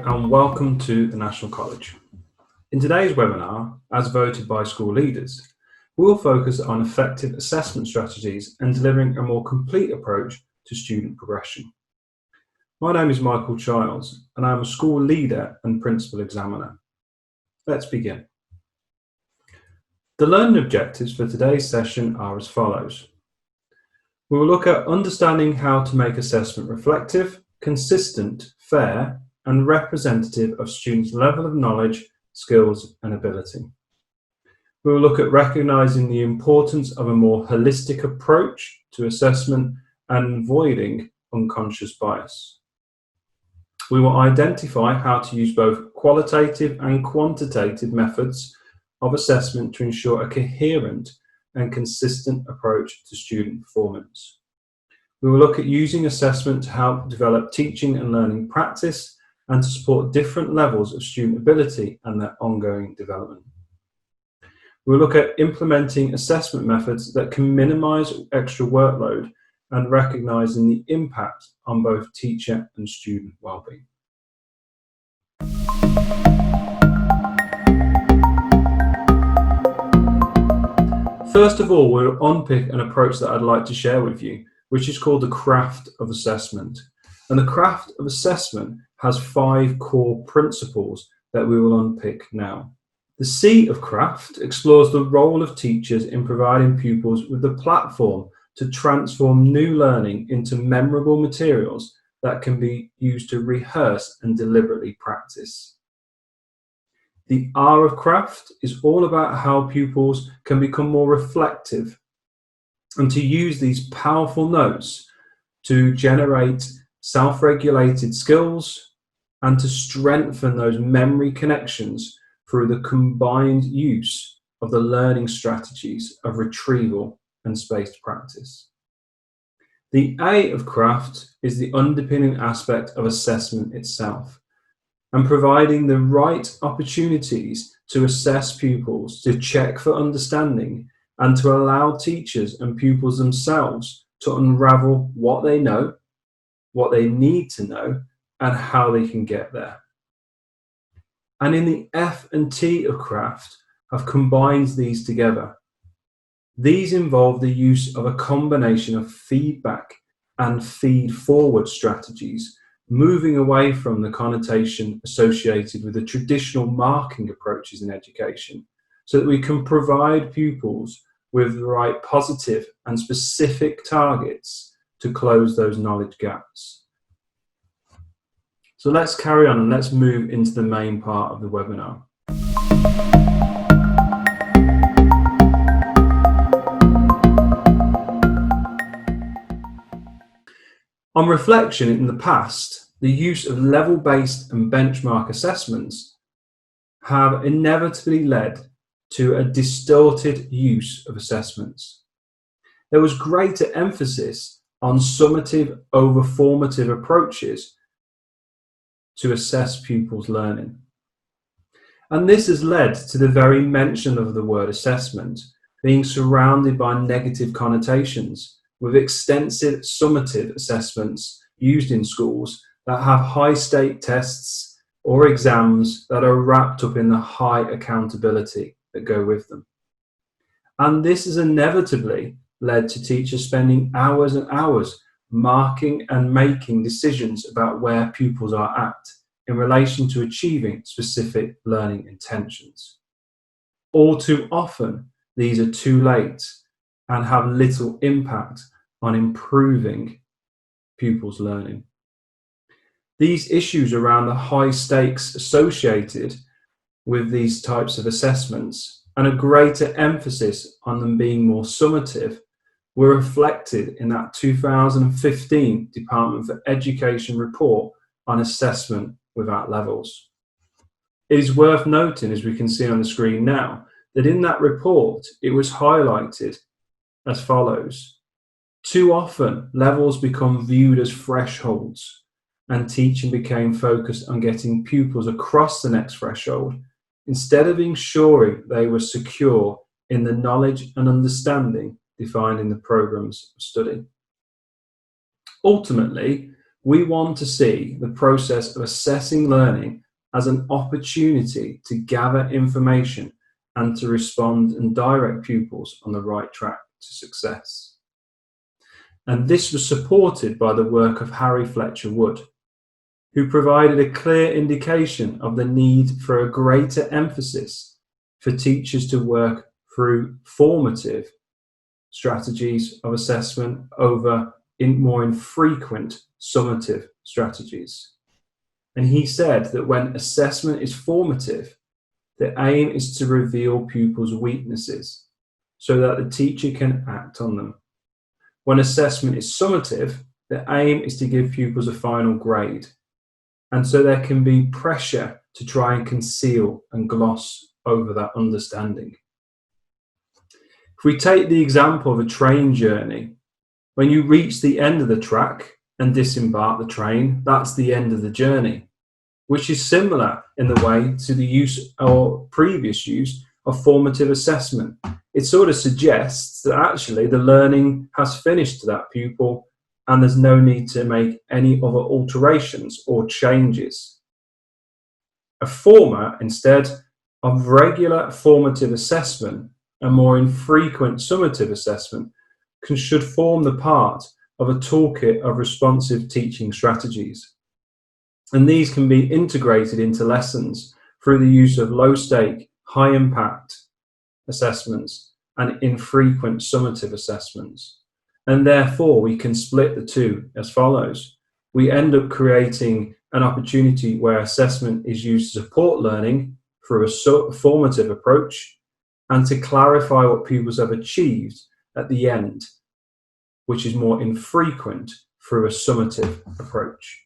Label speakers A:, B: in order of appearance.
A: and welcome to the National College. In today's webinar, as voted by school leaders, we will focus on effective assessment strategies and delivering a more complete approach to student progression. My name is Michael Childs and I am a school leader and principal examiner. Let's begin. The learning objectives for today's session are as follows. We will look at understanding how to make assessment reflective, consistent, fair, and representative of students' level of knowledge, skills, and ability. We will look at recognising the importance of a more holistic approach to assessment and avoiding unconscious bias. We will identify how to use both qualitative and quantitative methods of assessment to ensure a coherent and consistent approach to student performance. We will look at using assessment to help develop teaching and learning practice and to support different levels of student ability and their ongoing development. We'll look at implementing assessment methods that can minimise extra workload and recognising the impact on both teacher and student wellbeing. First of all, we'll unpick an approach that I'd like to share with you, which is called the craft of assessment. And the craft of assessment has 5 core principles that we will unpick now. The C of craft explores the role of teachers in providing pupils with the platform to transform new learning into memorable materials that can be used to rehearse and deliberately practice. The R of craft is all about how pupils can become more reflective and to use these powerful notes to generate self-regulated skills and to strengthen those memory connections through the combined use of the learning strategies of retrieval and spaced practice. The A of craft is the underpinning aspect of assessment itself and providing the right opportunities to assess pupils, to check for understanding and to allow teachers and pupils themselves to unravel what they know, what they need to know, and how they can get there. And in the F and T of craft have combined these together. These involve the use of a combination of feedback and feed-forward strategies, moving away from the connotation associated with the traditional marking approaches in education, so that we can provide pupils with the right positive and specific targets to close those knowledge gaps. So let's carry on and let's move into the main part of the webinar. On reflection, in the past, the use of level-based and benchmark assessments have inevitably led to a distorted use of assessments. There was greater emphasis on summative over formative approaches to assess pupils' learning. And this has led to the very mention of the word assessment being surrounded by negative connotations, with extensive summative assessments used in schools that have high-stake tests or exams that are wrapped up in the high accountability that go with them. And this has inevitably led to teachers spending hours and hours marking and making decisions about where pupils are at in relation to achieving specific learning intentions. All too often, these are too late and have little impact on improving pupils' learning. These issues around the high stakes associated with these types of assessments and a greater emphasis on them being more summative were reflected in that 2015 Department for Education report on assessment without levels. It is worth noting, as we can see on the screen now, that in that report it was highlighted as follows. Too often, levels become viewed as thresholds and teaching became focused on getting pupils across the next threshold instead of ensuring they were secure in the knowledge and understanding defined in the programs of study. Ultimately, We want to see the process of assessing learning as an opportunity to gather information and to respond and direct pupils on the right track to success. And this was supported by the work of Harry Fletcher Wood, who provided a clear indication of the need for a greater emphasis for teachers to work through formative strategies of assessment over more infrequent summative strategies. And he said that when assessment is formative, the aim is to reveal pupils' weaknesses so that the teacher can act on them. When assessment is summative, the aim is to give pupils a final grade, and so there can be pressure to try and conceal and gloss over that understanding. If we take the example of a train journey, when you reach the end of the track and disembark the train, that's the end of the journey, which is similar in the way to the use or previous use of formative assessment. It sort of suggests that actually the learning has finished to that pupil and there's no need to make any other alterations or changes. A format instead of regular formative assessment and more infrequent summative assessment should form the part of a toolkit of responsive teaching strategies. And these can be integrated into lessons through the use of low-stake, high-impact assessments and infrequent summative assessments. And therefore, we can split the two as follows. We end up creating an opportunity where assessment is used to support learning through a formative approach and to clarify what pupils have achieved at the end, which is more infrequent through a summative approach.